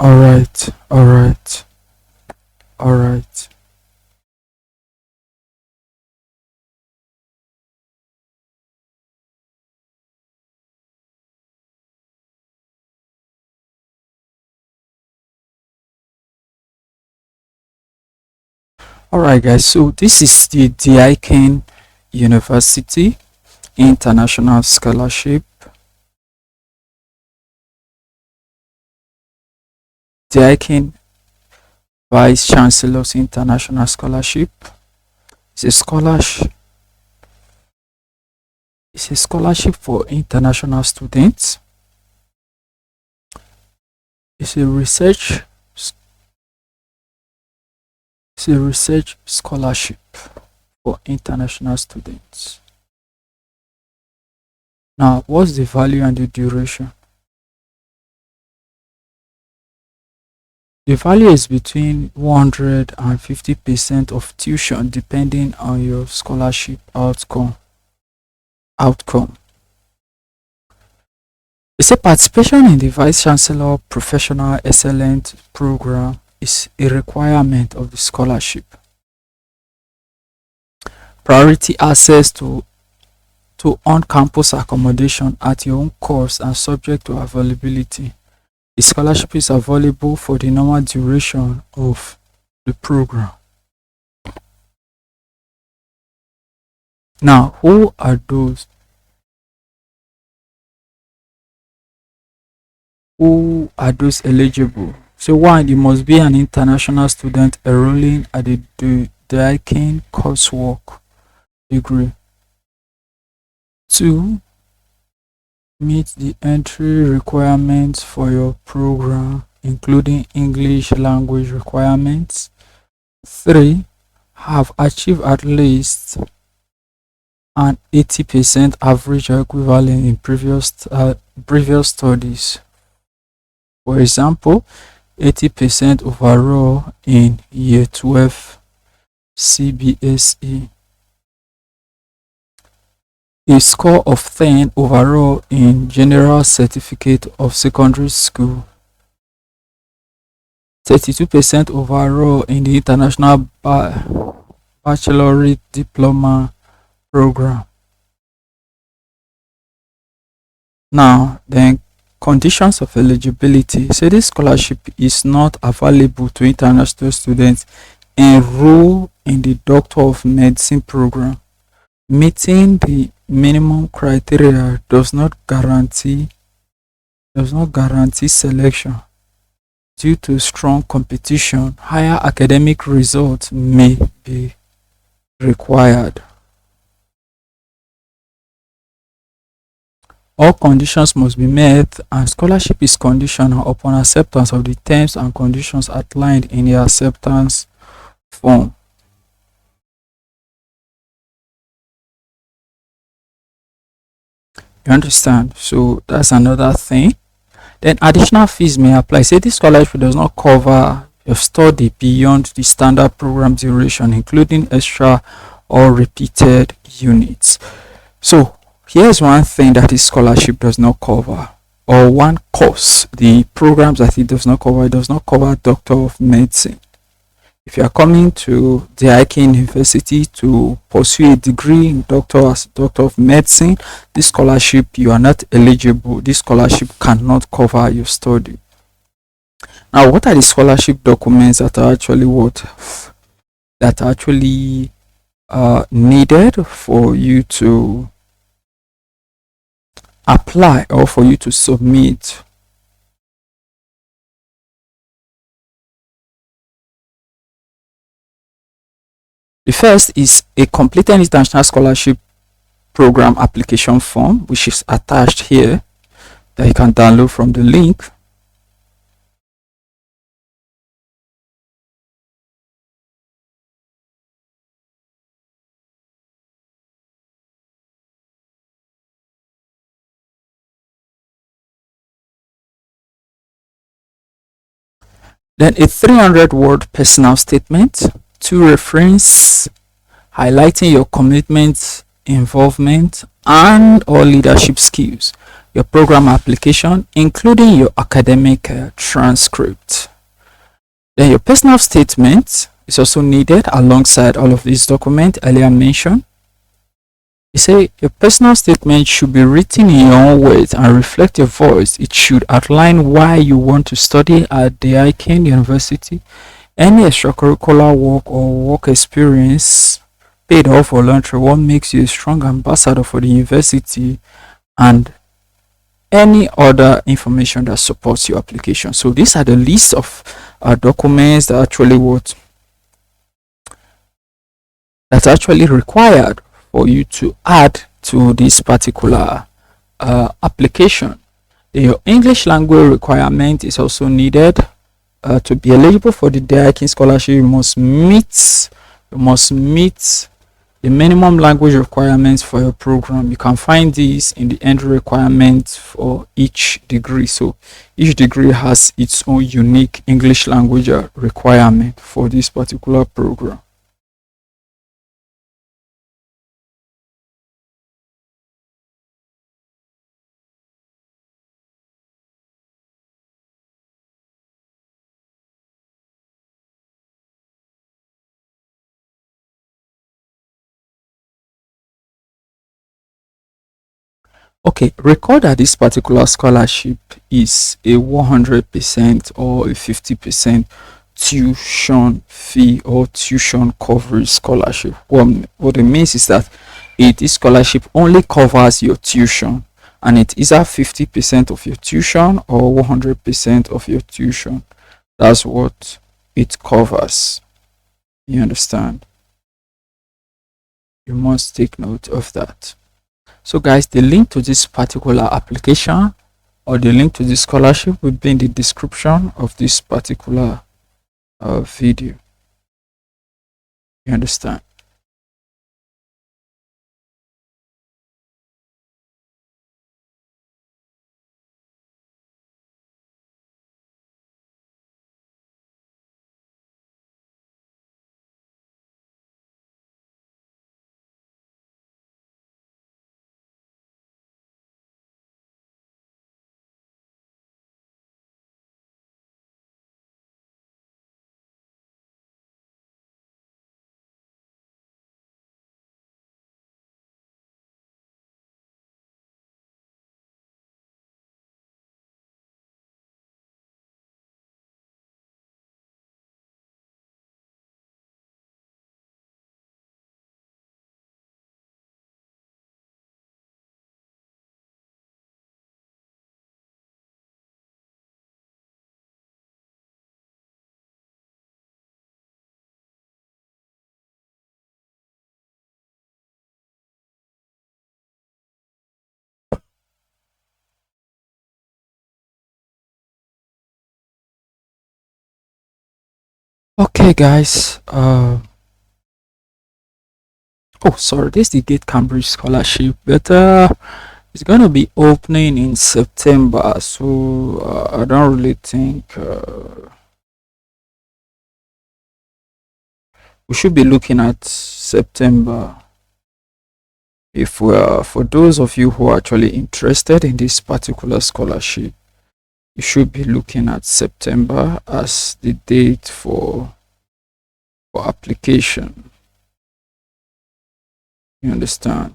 All right, all right, all right. All right, guys. So this is the Diakin University International Scholarship. Diakin Vice Chancellor's International Scholarship. It's a scholarship. It's a scholarship for international students. It's a research. It's a research scholarship for international students. Now, what's the value and the duration? The value is between 150% of tuition depending on your scholarship outcome. It's a participation in the Vice Chancellor Professional Excellence Program is a requirement of the scholarship. Priority access to on-campus accommodation at your own cost and subject to availability. The scholarship is available for the normal duration of the program. Now, who are those? Who are those eligible? So one, you must be an international student enrolling at the Diakin coursework degree. 2, meet the entry requirements for your program, including English language requirements. 3, have achieved at least an 80% average or equivalent in previous studies. For example, 80% overall in year 12 CBSE. A score of 10 overall in General Certificate of Secondary School. 32% overall in the International Baccalaureate Diploma program. Now, then, conditions of eligibility. So this scholarship is not available to international students enrolled in the Doctor of Medicine program. Meeting the minimum criteria does not guarantee selection. Due to strong competition, higher academic results may be required. All conditions must be met, and scholarship is conditional upon acceptance of the terms and conditions outlined in the acceptance form. You understand? So that's another thing. Then additional fees may apply. Say this scholarship does not cover your study beyond the standard program duration, including extra or repeated units. So here's one thing that this scholarship does not cover, or one course, the programs that it does not cover. It does not cover Doctor of Medicine. If you are coming to the Diakin University to pursue a degree in Doctor of Medicine, this scholarship, you are not eligible. This scholarship cannot cover your study. Now, what are the scholarship documents that are actually needed for you to apply or for you to submit? The first is a completed international scholarship program application form, which is attached here, that you can download from the link. Then a 300-word personal statement, 2 references highlighting your commitment, involvement, and or leadership skills. your program application, including your academic transcript. Then your personal statement is also needed alongside all of these documents earlier mentioned. You say your personal statement should be written in your own words and reflect your voice. It should outline why you want to study at the Icahn University, any extracurricular work or work experience, paid or voluntary, what makes you a strong ambassador for the university, and any other information that supports your application. So these are the list of documents that that's actually required for you to add to this particular application. Your English language requirement is also needed. To be eligible for the Icahn scholarship, you must meet the minimum language requirements for your program. You can find these in the end requirements for each degree. So each degree has its own unique English language requirement for this particular program. Okay, record that this particular scholarship is a 100% or a 50% tuition fee or tuition coverage scholarship. What it means is that this scholarship only covers your tuition, and it is at 50% of your tuition or 100% of your tuition. That's what it covers. You understand? You must take note of that. So guys, the link to this particular application or the link to this scholarship will be in the description of this particular video. You understand? Okay guys, oh sorry, this is the Gate Cambridge scholarship, but it's gonna be opening in September, so I don't really think we should be looking at September. If we're For those of you who are actually interested in this particular scholarship, you should be looking at September as the date for application. You understand?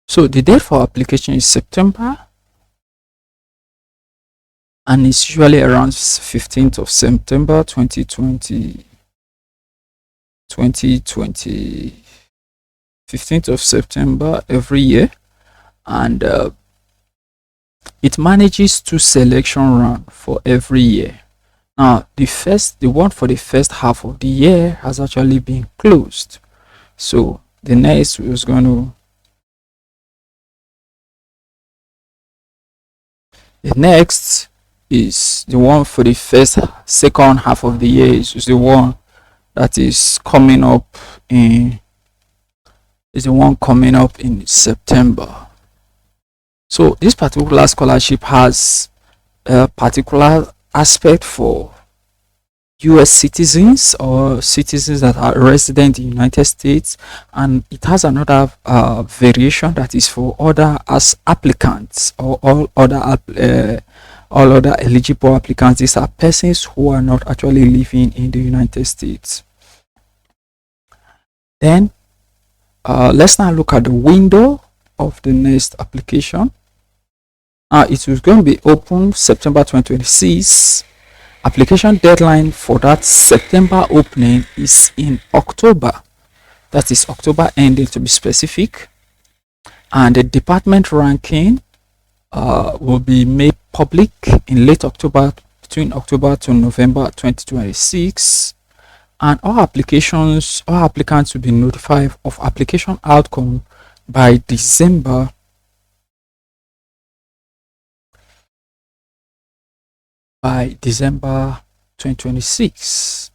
So the date for application is September, and it's usually around 15th of September 2020. 15th of September every year, and it manages 2 selection rounds for every year. Now the one for the first half of the year has actually been closed, so the next was going to the next is the one for the second half of the year is the one that is coming up in September. So this particular scholarship has a particular aspect for US citizens or citizens that are resident in the United States, and it has another variation that is for other as applicants or all other eligible applicants. These are persons who are not actually living in the United States. Then let's now look at the window of the next application. It is going to be open September 2026. Application deadline for that September opening is in October. That is October ending, to be specific. And the department ranking will be made public in late October, between October to November 2026. And all applicants will be notified of application outcome by December 2026.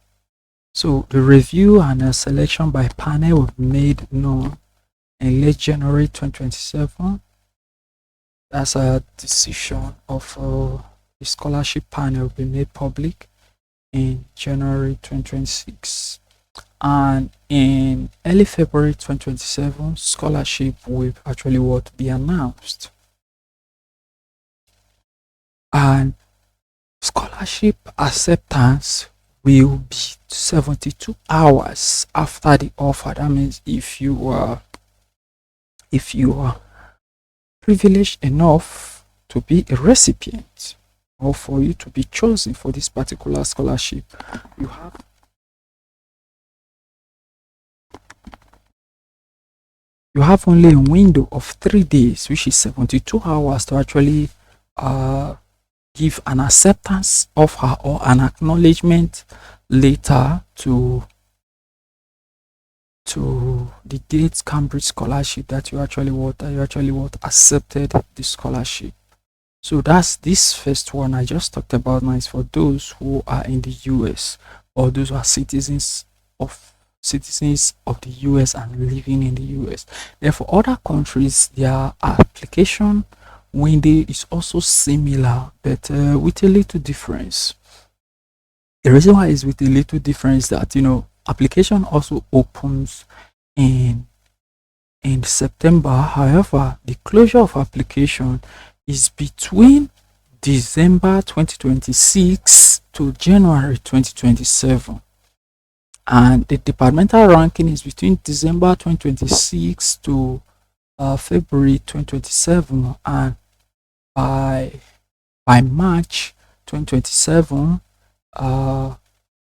So the review and the selection by panel will be made known in late January 2027. That's a decision of the scholarship panel will be made public in January 2026. And in early February 2027, scholarship will actually be announced. And scholarship acceptance will be 72 hours after the offer. That means if you are privileged enough to be a recipient or for you to be chosen for this particular scholarship, you have only a window of 3 days, which is 72 hours, to actually give an acceptance offer or an acknowledgement letter to the Gates Cambridge scholarship that you actually accepted the scholarship. So that's this first one I just talked about now is for those who are in the US or those who are citizens of the US and living in the US. Therefore, other countries, their application window is also similar, but with a little difference. The reason why is with a little difference that application also opens in September. However, the closure of application is between December 2026 to January 2027, and the departmental ranking is between December 2026 to February 2027, and by March 2027,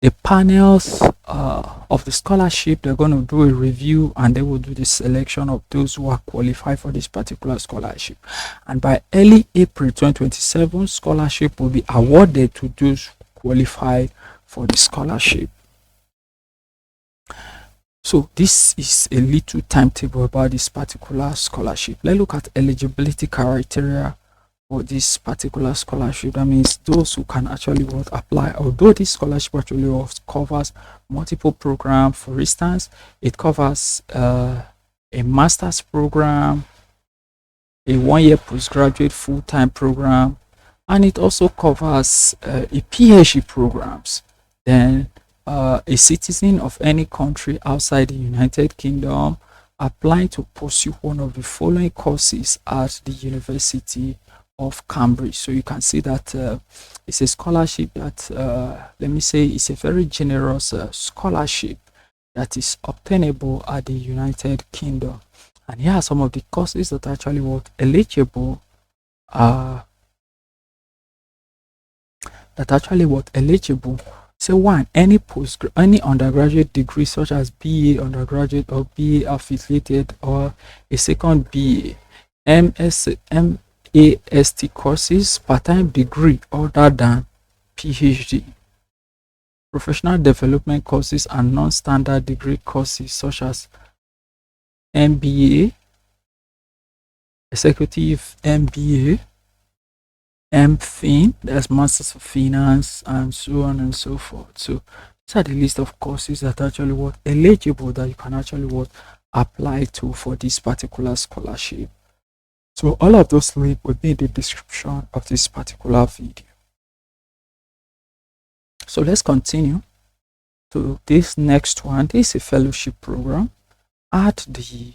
the panels of the scholarship, they're going to do a review and they will do the selection of those who are qualified for this particular scholarship. And by early April 2027, scholarship will be awarded to those qualified for the scholarship. So this is a little timetable about this particular scholarship. Let's look at eligibility criteria for this particular scholarship. That means those who can actually apply. Although this scholarship actually covers multiple programs, for instance, it covers a master's program, a 1-year postgraduate full-time program, and it also covers a PhD programs. Then a citizen of any country outside the United Kingdom applying to pursue one of the following courses at the University of Cambridge. So you can see that it's a scholarship that let me say it's a very generous scholarship that is obtainable at the United Kingdom. And here are some of the courses that actually eligible So one, any undergraduate degree such as BA undergraduate or BA affiliated or a second BA, MAST courses, part-time degree other than PhD, professional development courses and non-standard degree courses such as MBA, executive MBA, MFin, that's Masters of Finance, and so on and so forth. So these are the list of courses that actually eligible that you can actually apply to for this particular scholarship. So all of those links will be in the description of this particular video. So let's continue to this next one. This is a fellowship program at the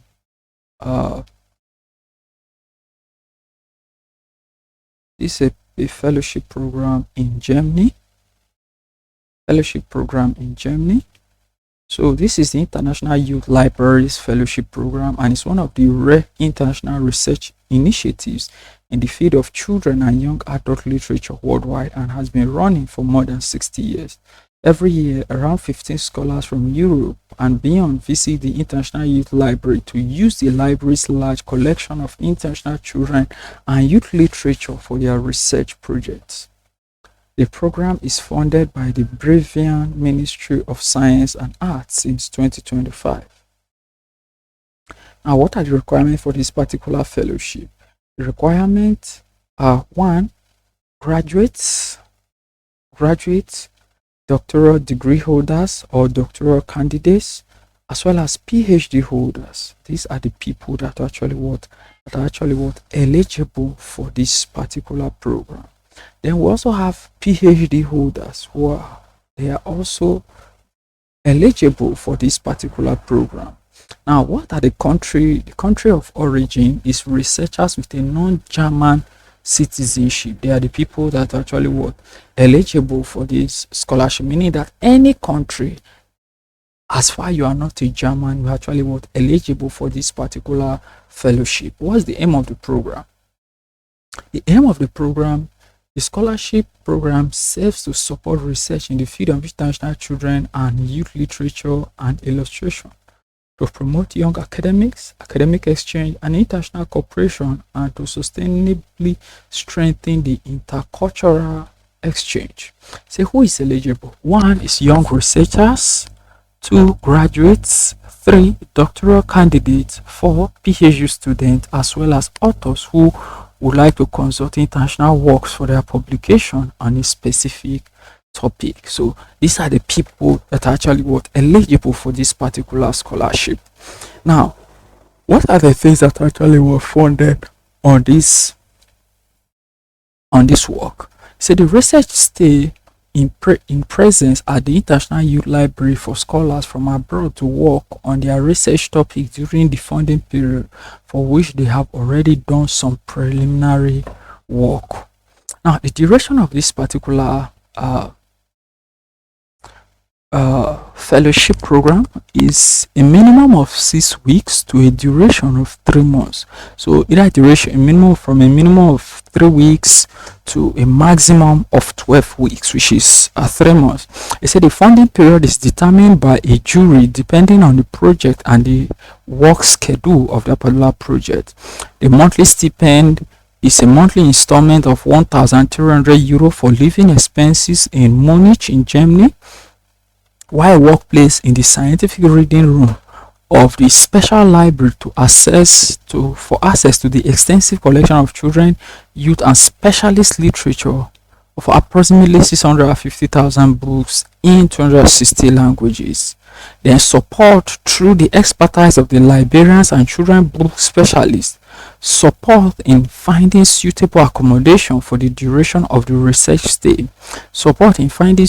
this is a fellowship program in Germany. So this is the International Youth Libraries Fellowship Program, and it's one of the rare international research initiatives in the field of children and young adult literature worldwide, and has been running for more than 60 years. Every year, around 15 scholars from Europe and beyond visit the International Youth Library to use the library's large collection of international children and youth literature for their research projects. The program is funded by the Birmingham Ministry of Science and Arts since 2025. Now, what are the requirements for this particular fellowship? The requirements are 1. Graduates, doctoral degree holders or doctoral candidates, as well as PhD holders. These are the people that are actually eligible for this particular program. Then we also have PhD holders they are also eligible for this particular program. Now, what are the country of origin is researchers with a non-German citizenship. They are the people that are actually eligible for this scholarship, meaning that any country, as far you are not a German, you are actually eligible for this particular fellowship. What's the aim of the program? The aim of the program, the scholarship program, serves to support research in the field of international children and youth literature and illustration, to promote young academics, academic exchange, and international cooperation, and to sustainably strengthen the intercultural exchange. So who is eligible? 1 is young researchers, 2 graduates, 3 doctoral candidates, 4 PhD students, as well as authors who would like to consult international works for their publication on a specific topic. So these are the people that are actually eligible for this particular scholarship. Now, what are the things that actually were funded on this work? So the research stay in presence at the International Youth Library for scholars from abroad to work on their research topic during the funding period, for which they have already done some preliminary work. Now, the duration of this particular fellowship program is a minimum of 6 weeks to a duration of 3 months. So either duration from a minimum of 3 weeks to a maximum of 12 weeks, which is 3 months. They said the funding period is determined by a jury depending on the project and the work schedule of the particular project. The monthly stipend is a monthly installment of €1,300 for living expenses in Munich in Germany, while workplace in the scientific reading room of the special library for access to the extensive collection of children, youth, and specialist literature of approximately 650,000 books in 260 languages. Then support through the expertise of the librarians and children book specialists, support in finding suitable accommodation for the duration of the research stay, support in finding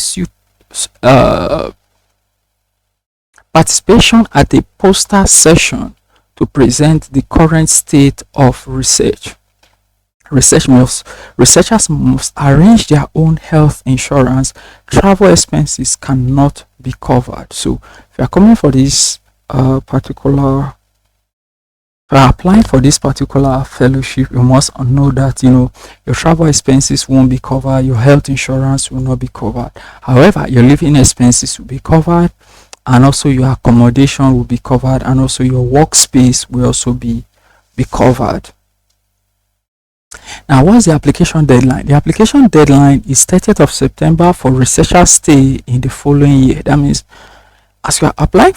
participation at a poster session to present the current state of research. Researchers must arrange their own health insurance. Travel expenses cannot be covered. So if you are coming for this applying for this particular fellowship, you must know that your travel expenses won't be covered, your health insurance will not be covered. However, your living expenses will be covered, and also your accommodation will be covered, and also your workspace will also be covered. Now, what's the application deadline? The application deadline is 30th of September for researchers stay in the following year. That means as you are applying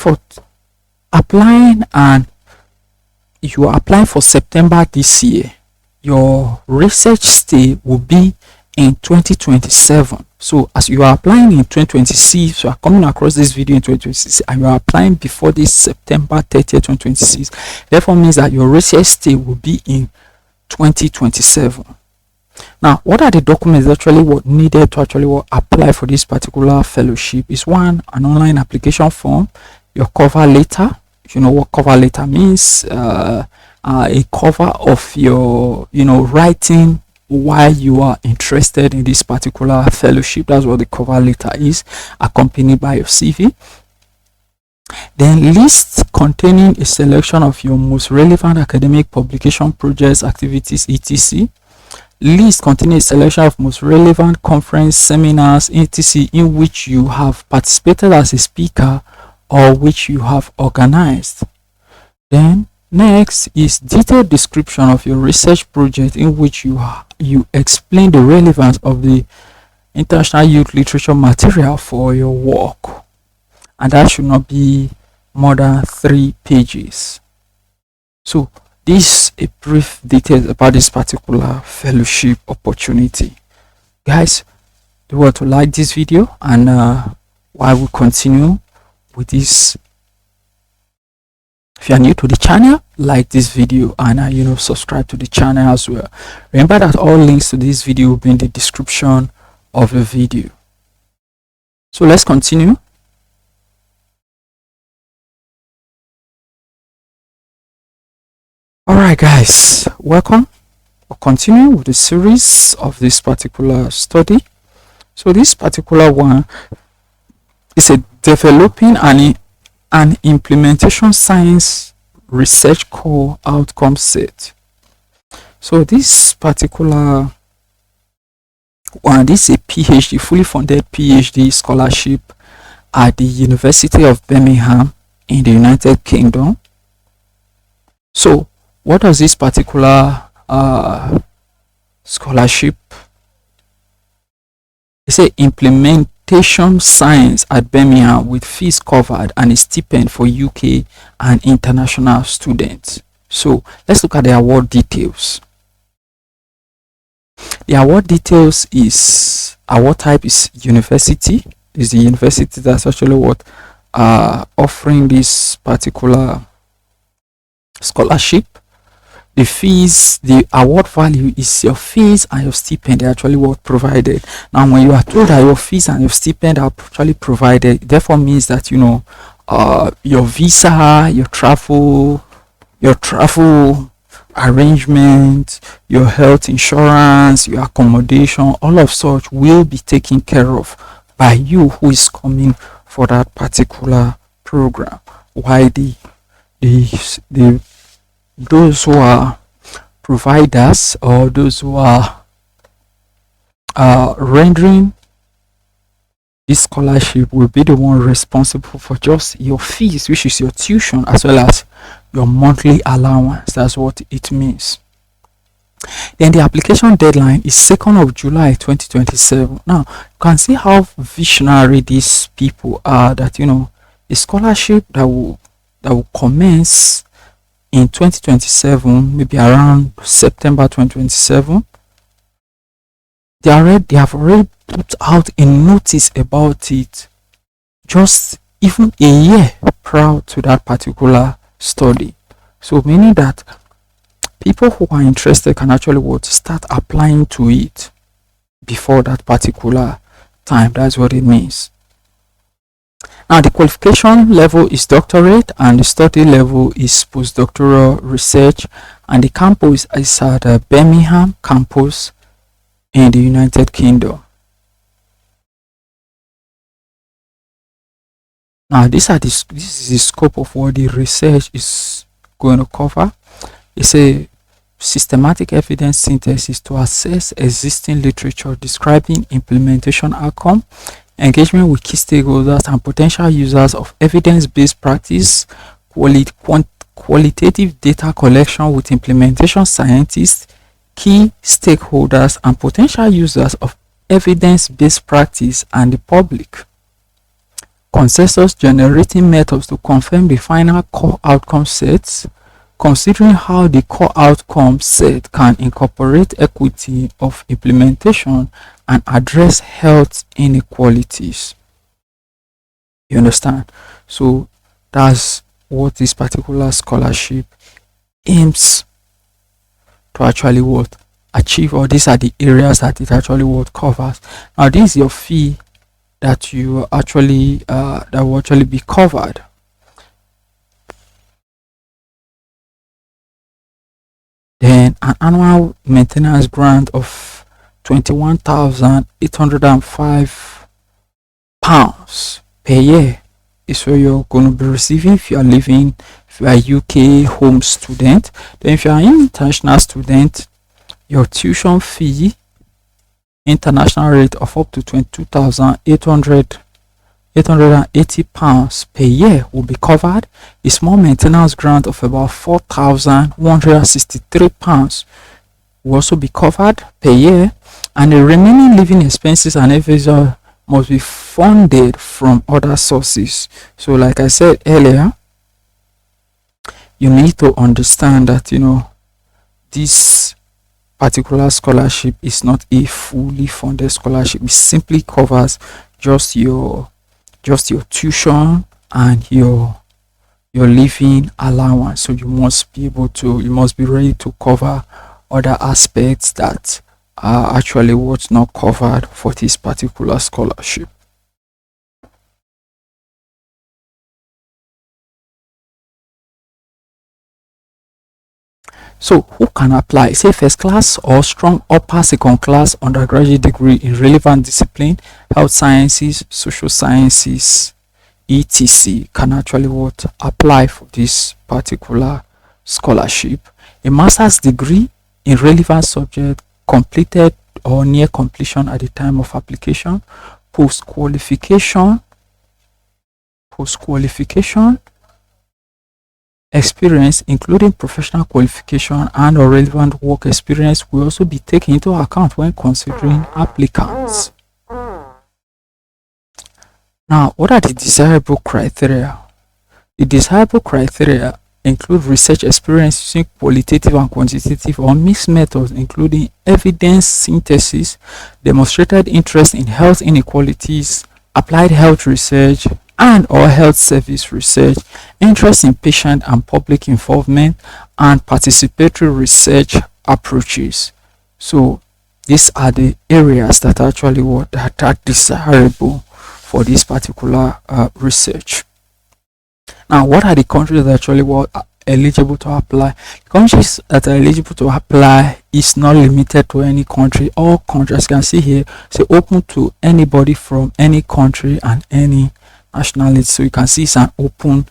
for September this year, your research stay will be in 2027. So as you are applying in 2026, you are coming across this video in 2026 and you are applying before this September 30th 2026, therefore means that your research stay will be in 2027. Now, what are the documents actually what needed to actually apply for this particular fellowship? Is one, an online application form, your cover letter. You know what cover letter means? A cover of your, writing why you are interested in this particular fellowship. That's what the cover letter is, accompanied by your CV. Then list containing a selection of your most relevant academic publication projects, activities, etc. List containing a selection of most relevant conference, seminars, etc. in which you have participated as a speaker or which you have organized. Then next is detailed description of your research project in which you explain the relevance of the international youth literature material for your work, and that should not be more than 3 pages. So this is a brief details about this particular fellowship opportunity. Guys, do you want to like this video, and while we continue with this, if you are new to the channel, like this video and subscribe to the channel as well. Remember that all links to this video will be in the description of the video. So let's continue. Alright guys, welcome. We'll continue with the series of this particular study. So this particular one is a developing an implementation science research core outcome set. So this particular one, this is a PhD, fully funded PhD scholarship at the University of Birmingham in the United Kingdom. So what does this particular scholarship? It's a implementation science at Birmingham with fees covered and a stipend for UK and international students. So let's look at the award details. The award details is, award type is university. Is the university that's actually what offering this particular scholarship. The fees, the award value is your fees and your stipend. They actually what provided. Now when you are told that your fees and your stipend are actually provided, therefore means that your visa, your travel arrangement, your health insurance, your accommodation, all of such will be taken care of by you who is coming for that particular program. Why those who are providers or those who are rendering this scholarship will be the one responsible for just your fees, which is your tuition, as well as your monthly allowance. That's what it means. Then the application deadline is 2nd of July 2027. Now you can see how visionary these people are, that a scholarship that will commence in 2027, maybe around September 2027. They have already put out a notice about it just even a year prior to that particular study. So meaning that people who are interested can actually start applying to it before that particular time. That's what it means. Now the qualification level is doctorate and the study level is postdoctoral research, and the campus is at the Birmingham campus in the United Kingdom. Now this is the scope of what the research is going to cover. It's a systematic evidence synthesis to assess existing literature describing implementation outcome, engagement with key stakeholders and potential users of evidence-based practice, qualitative data collection with implementation scientists, key stakeholders and potential users of evidence-based practice, and the public. Consensus generating methods to confirm the final core outcome sets, considering how the core outcome set can incorporate equity of implementation and address health inequalities. You understand? So that's what this particular scholarship aims to actually what achieve, or these are the areas that it actually what covers. Now this is your fee that you actually that will actually be covered. Then an annual maintenance grant of £21,805 per year is what you're going to be receiving if you are living, if you are a UK home student. Then if you are an international student, your tuition fee international rate of up to £22,880 per year will be covered. A small maintenance grant of about £4,163 will also be covered per year, and the remaining living expenses and everything must be funded from other sources. So like I said earlier, you need to understand that this particular scholarship is not a fully funded scholarship. It simply covers just your tuition and your living allowance. So you must be ready to cover other aspects that are actually what's not covered for this particular scholarship. So who can apply? Say first class or strong upper second class undergraduate degree in relevant discipline, health sciences, social sciences, etc. can actually what apply for this particular scholarship. A master's degree in relevant subject completed or near completion at the time of application. Post qualification experience, including professional qualification and or relevant work experience, will also be taken into account when considering applicants. Now, what are the desirable criteria? The desirable criteria include research experience using qualitative and quantitative or mixed methods, including evidence synthesis, demonstrated interest in health inequalities, applied health research and or health service research, interest in patient and public involvement, and participatory research approaches. So these are the areas that actually that are desirable for this particular research. Now, what are the countries that actually are eligible to apply? Countries that are eligible to apply is not limited to any country. All countries, as you can see here, say open to anybody from any country and any nationality. So you can see it's an open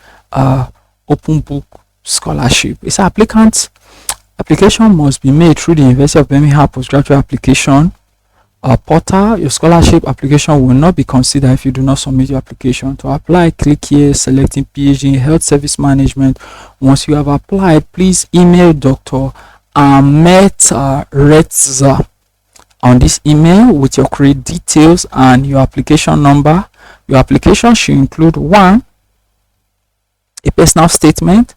book scholarship. It's application must be made through the University of Birmingham postgraduate application portal. Your scholarship application will not be considered if you do not submit your application. To apply, click here, selecting PhD in health service management. Once you have applied, please email Dr. Ahmed Retza on this email with your credit details and your application number. Your application should include 1, a personal statement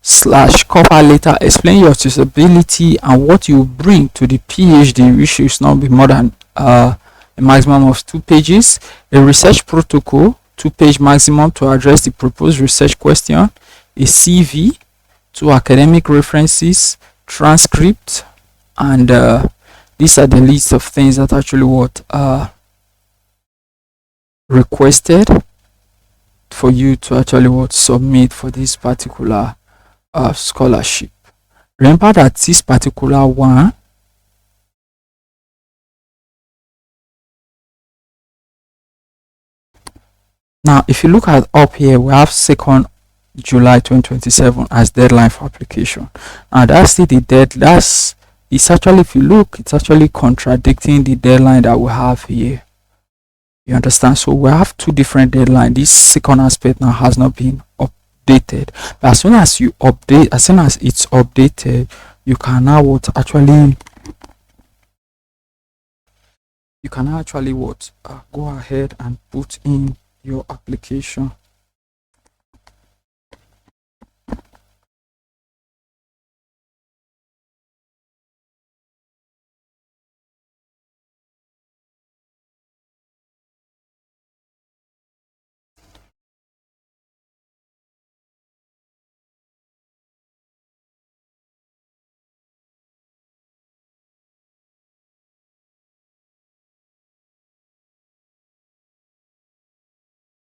/ cover letter explain your disability and what you bring to the PhD, which should not be more than a maximum of 2 pages, a research protocol, 2-page maximum to address the proposed research question, a CV, 2 academic references, transcript, and these are the list of things that actually what requested for you to actually what submit for this particular scholarship. Remember that this particular one now, if you look at up here, we have 2nd July 2027 as deadline for application. Now that's still the it's actually, if you look, it's actually contradicting the deadline that we have here. You understand? So we have 2 different deadlines. This second aspect now has not been updated. But as soon as it's updated, you can now go ahead and put in your application.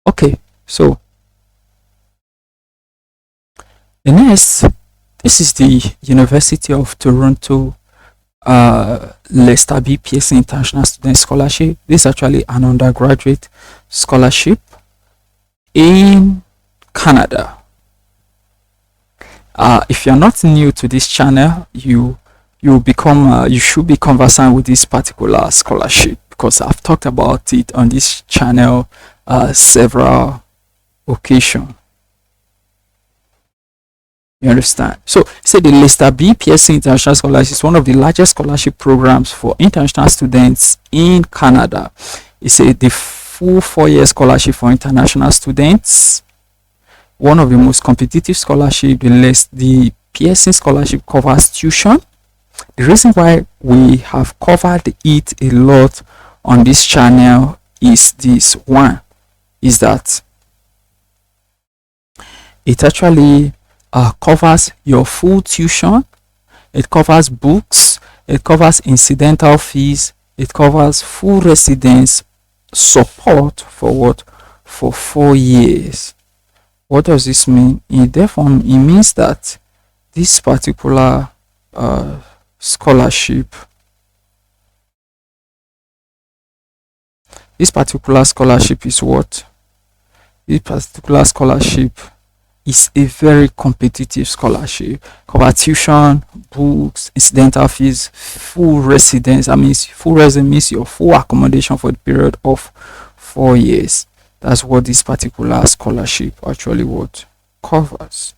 Okay, so the next, this is the University of Toronto Lester B. Pearson International Student Scholarship. This is actually an undergraduate scholarship in Canada. If you're not new to this channel, you should be conversant with this particular scholarship, because I've talked about it on this channel several occasions. You understand? So, say the Lester B. Pearson International Scholarship is one of the largest scholarship programs for international students in Canada. It's the full 4-year scholarship for international students. One of the most competitive scholarships. The Pearson Scholarship covers tuition. The reason why we have covered it a lot on this channel is this one, is that it actually covers your full tuition, it covers books, it covers incidental fees, it covers full residence support for what? For 4 years. What does this mean? Therefore, it means that this particular scholarship is what? This particular scholarship is a very competitive scholarship. Cover tuition, books, incidental fees, full residence. I mean, full residence means your full accommodation for the period of 4 years. That's what this particular scholarship actually what covers.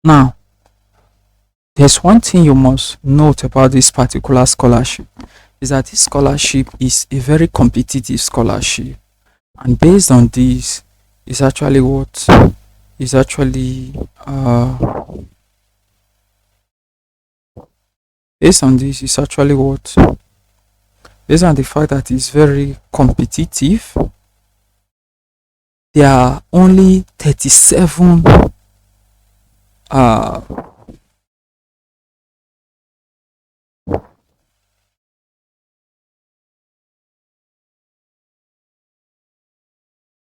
Now, there's one thing you must note about this particular scholarship, is that this scholarship is a very competitive scholarship, and based on this is actually what is actually based on this is actually what based on the fact that it's very competitive. There are only 37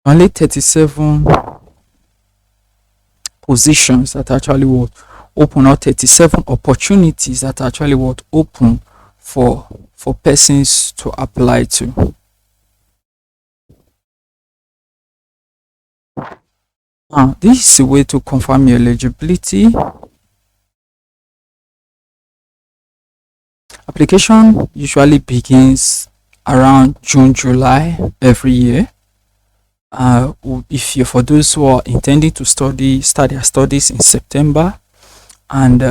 only 37 positions that actually would open, or 37 opportunities that actually would open for persons to apply to. Now, this is a way to confirm your eligibility. Application usually begins around June, July every year. If you, for those who are intending to start their studies in September, and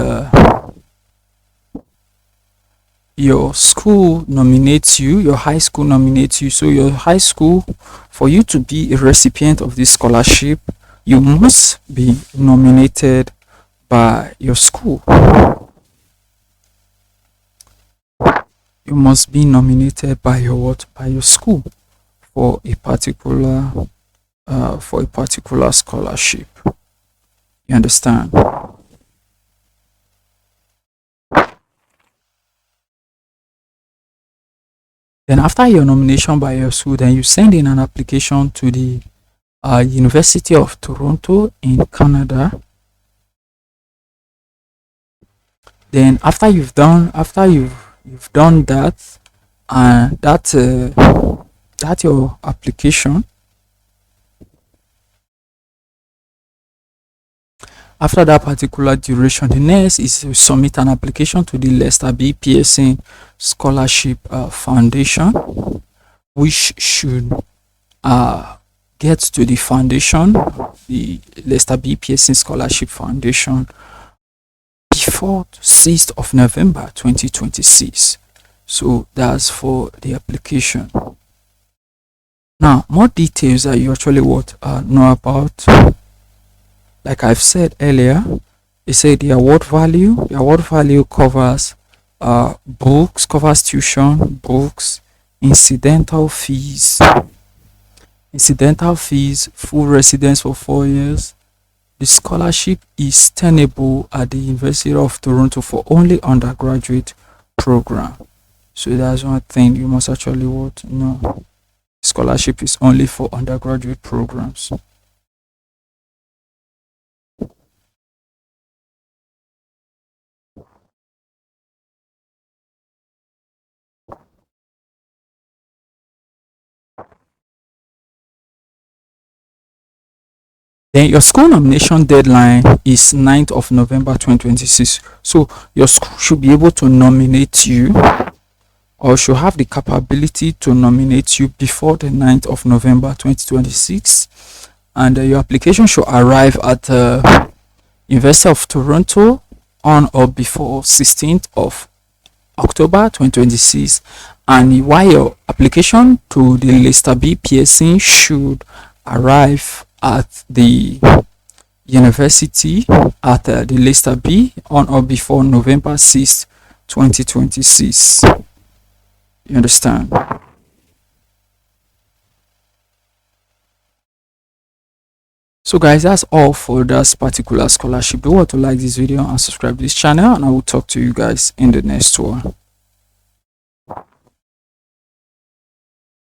your school nominates you, your high school nominates you. So your high school, for you to be a recipient of this scholarship, you must be nominated by your school. You must be nominated by your what? By your school for a particular scholarship. You understand? Then after your nomination by your school, then you send in an application to the University of Toronto in Canada. Then after you've done that, that your application, after that particular duration, the next is to submit an application to the Lester B. Pearson Scholarship Foundation, which should get to the foundation, the Lester B. Pearson Scholarship Foundation, before 6th of November 2026. So that's for the application. Now, more details that you actually know about, like I've said earlier, They say the award value covers books, covers tuition, books, incidental fees, full residence for 4 years. The scholarship is tenable at the University of Toronto for only undergraduate program. So that's one thing you must actually want to know. Scholarship is only for undergraduate programs. Then your school nomination deadline is 9th of November 2026. So your school should be able to nominate you, or should have the capability to nominate you before the 9th of November 2026. And your application should arrive at the University of Toronto on or before 16th of October 2026. And while your application to the Lister B Pearson should arrive at the university at the Lister B on or before November 6th, 2026. You understand? So guys, that's all for this particular scholarship. Do want to like this video and subscribe to this channel, and I will talk to you guys in the next one.